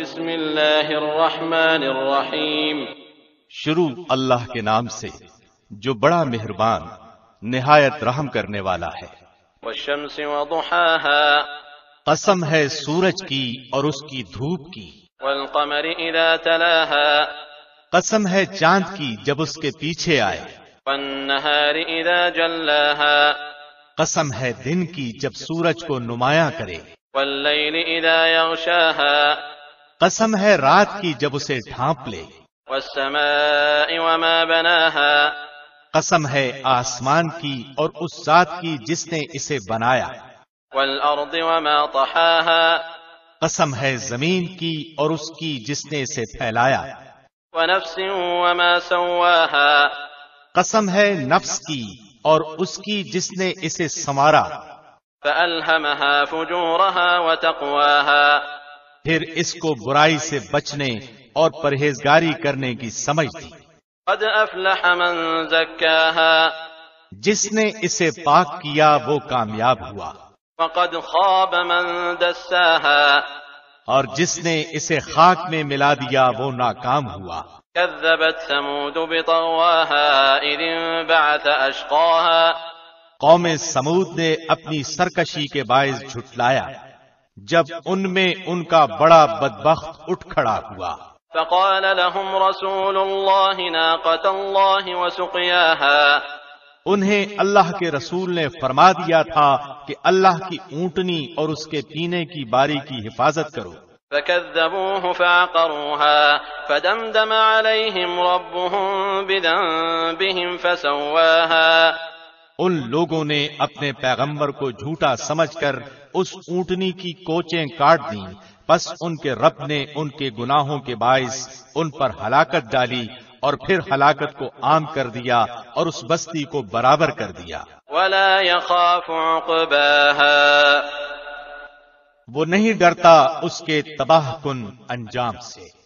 بسم اللہ الرحمن الرحیم شروع اللہ کے نام سے جو بڑا مہربان نہایت رحم کرنے والا ہے۔ والشمس وضحاها قسم ہے سورج کی اور اس کی دھوپ کی۔ والقمر اذا تلاها قسم ہے چاند کی جب اس کے پیچھے آئے۔ والنهار اذا جلاها قسم ہے دن کی جب سورج کو نمایاں کرے۔ واللیل اذا یغشاها قسم ہے رات کی جب اسے ڈھانپ لے۔ والسماء وما بناها قسم ہے آسمان کی اور اس ذات کی جس نے اسے بنایا۔ والارض وما طحاها قسم ہے زمین کی اور اس کی جس نے اسے پھیلایا۔ ونفس وما سواها قسم ہے نفس کی اور اس کی جس نے اسے سنوارا۔ فألهمها فجورها وتقواها پھر اس کو برائی سے بچنے اور پرہیزگاری کرنے کی سمجھ دی۔ قد افلح من زکاها جس نے اسے پاک کیا وہ کامیاب ہوا، وقد خاب من دساها اور جس نے اسے خاک میں ملا دیا وہ ناکام ہوا۔ كذبت ثمود بطغواها اذ انبعث اشقاها قوم سمود نے اپنی سرکشی کے باعث جھٹلایا جب ان میں ان کا بڑا بدبخت اٹھ کھڑا ہوا۔ فقال لهم رسول الله ناقة الله وسقياها انہیں اللہ کے رسول نے فرما دیا تھا کہ اللہ کی اونٹنی اور اس کے پینے کی باری کی حفاظت کرو۔ فكذبوه فعقروها فدمدم عليهم ربهم بذنبهم فسواها ان لوگوں نے اپنے پیغمبر کو جھوٹا سمجھ کر اس اونٹنی کی کوچیں کاٹ دیں، پس ان کے رب نے ان کے گناہوں کے باعث ان پر ہلاکت ڈالی اور پھر ہلاکت کو عام کر دیا اور اس بستی کو برابر کر دیا۔ ولا يخاف عقباها وہ نہیں ڈرتا اس کے تباہ کن انجام سے۔